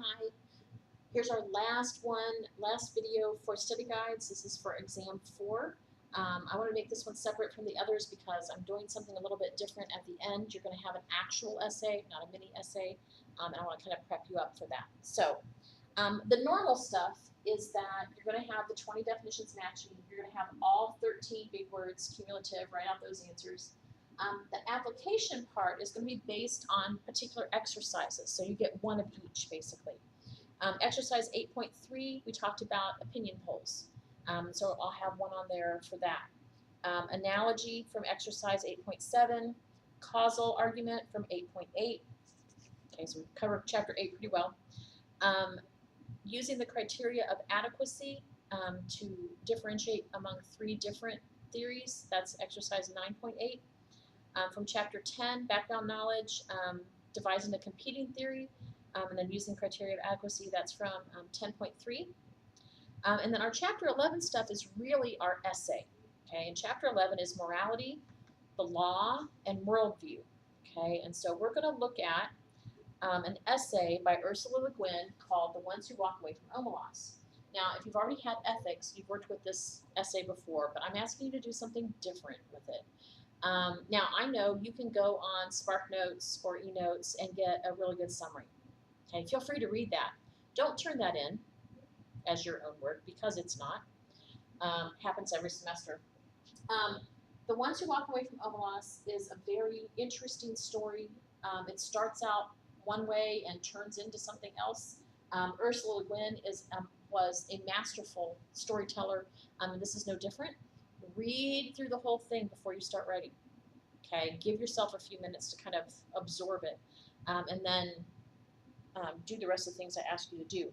hi. Here's our last video for study guides. This is for exam 4. I want to make this one separate from the others because I'm doing something a little bit different at the end. You're going to have an actual essay, not a mini essay, and I want to kind of prep you up for that. So the normal stuff is that you're going to have the 20 definitions matching. You're going to have all 13 big words, cumulative, write out those answers. The application part is going to be based on particular exercises, so you get one of each, basically. Exercise 8.3, we talked about opinion polls, so I'll have one on there for that. Analogy from exercise 8.7, causal argument from 8.8. Okay, so we covered chapter 8 pretty well. Using the criteria of adequacy to differentiate among 3 different theories, that's exercise 9.8. From chapter 10, background knowledge, devising a competing theory, and then using criteria of adequacy, that's from 10.3. And then our chapter 11 stuff is really our essay. Okay, and chapter 11 is morality, the law, and worldview. Okay, and so we're going to look at an essay by Ursula Le Guin called The Ones Who Walk Away from Omelas. Now, if you've already had ethics, you've worked with this essay before, but I'm asking you to do something different with it. Now, I know you can go on SparkNotes or eNotes and get a really good summary. Okay, feel free to read that. Don't turn that in as your own work because it's not. Happens every semester. The Ones Who Walk Away from Omelas is a very interesting story. It starts out one way and turns into something else. Ursula Le Guin was a masterful storyteller, and this is no different. Read through the whole thing before you start writing. Okay, give yourself a few minutes to kind of absorb it, and then do the rest of the things I asked you to do.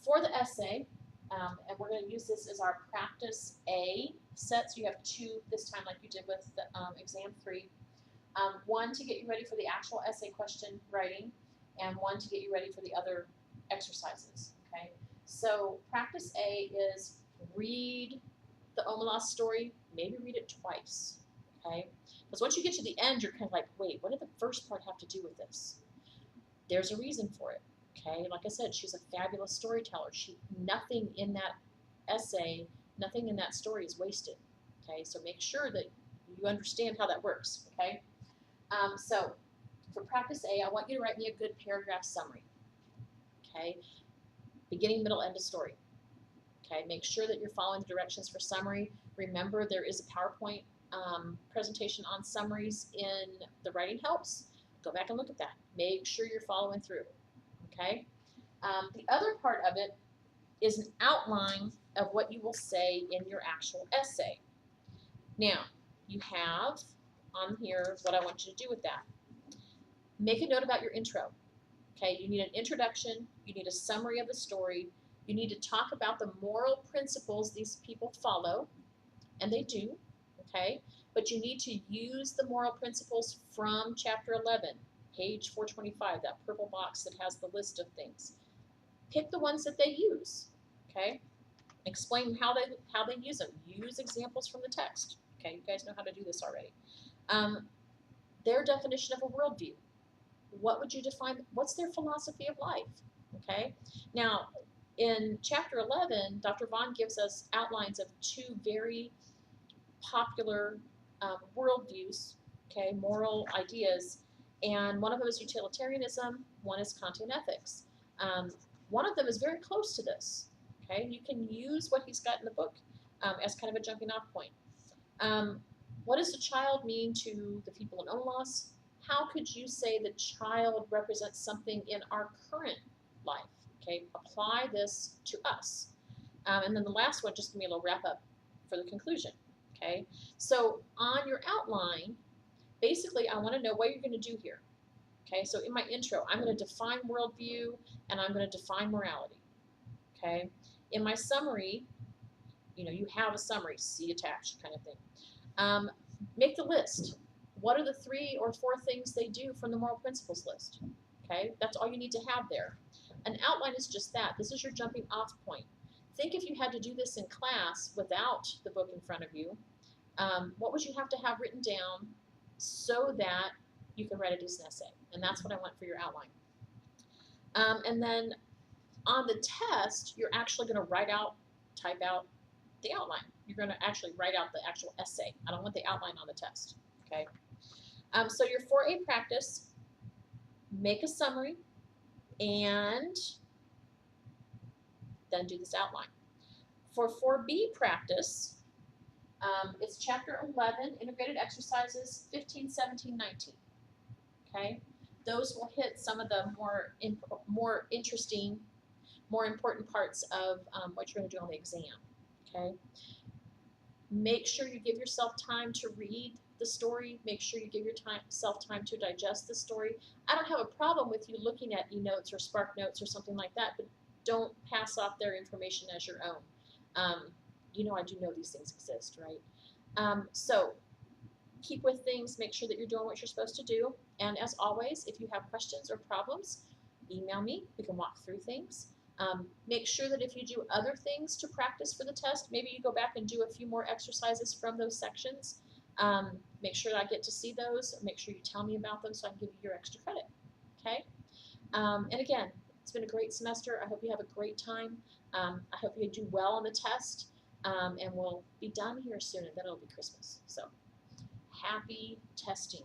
For the essay, and we're going to use this as our practice A set, so you have 2 this time like you did with the, exam 3. 1 to get you ready for the actual essay question writing, and 1 to get you ready for the other exercises. Okay, so practice A is read the Omelas story, maybe read it twice. Okay, because once you get to the end, you're kind of like, wait, what did the first part have to do with this? There's a reason for it. Okay, like I said, she's a fabulous storyteller. Nothing in that essay, nothing in that story is wasted. Okay, so make sure that you understand how that works. Okay, so for practice A, I want you to write me a good paragraph summary. Okay, beginning, middle, end of story. Okay, make sure that you're following the directions for summary. Remember, there is a PowerPoint presentation on summaries in the writing helps. Go back and look at that. Make sure you're following through. Okay. The other part of it is an outline of what you will say in your actual essay. Now, you have on here what I want you to do with that. Make a note about your intro. Okay, you need an introduction, you need a summary of the story, you need to talk about the moral principles these people follow, and they do, okay? But you need to use the moral principles from chapter 11, page 425, that purple box that has the list of things. Pick the ones that they use, okay? Explain how they use them. Use examples from the text, okay? You guys know how to do this already. Their definition of a worldview. What would you define? What's their philosophy of life? Okay. Now, in chapter 11, Dr. Vaughn gives us outlines of 2 very popular worldviews, okay, moral ideas, and one of them is utilitarianism, one is Kantian ethics. One of them is very close to this. Okay, you can use what he's got in the book as kind of a jumping off point. What does the child mean to the people in Omelas? How could you say the child represents something in our current life? Okay, apply this to us. And then the last one, just give me a little wrap up for the conclusion. Okay, so on your outline, basically I want to know what you're going to do here. Okay, so in my intro, I'm going to define worldview and I'm going to define morality. Okay, in my summary, you have a summary, see attached kind of thing. Make the list. What are the 3 or 4 things they do from the moral principles list? Okay, that's all you need to have there. An outline is just that. This is your jumping off point. Think if you had to do this in class without the book in front of you, what would you have to have written down so that you can write a decent essay? And that's what I want for your outline. And then On the test, you're actually going to type out the outline. You're going to actually write out the actual essay. I don't want the outline on the test, okay? So your 4A practice, make a summary, and then do this outline. For 4B practice, it's chapter 11, integrated exercises 15, 17, 19, okay? Those will hit some of the more interesting, more important parts of what you're going to do on the exam, okay? Make sure you give yourself time to read the story. Make sure you give yourself time to digest the story. I don't have a problem with you looking at eNotes or Spark Notes or something like that, but don't pass off their information as your own. You know, I do know these things exist, right? So keep with things. Make sure that you're doing what you're supposed to do. And as always, if you have questions or problems, email me. We can walk through things. Make sure that if you do other things to practice for the test, maybe you go back and do a few more exercises from those sections. Make sure that I get to see those. Make sure you tell me about them so I can give you your extra credit. Okay? And again, it's been a great semester. I hope you have a great time. I hope you do well on the test. And we'll be done here soon, and then it'll be Christmas. So happy testing.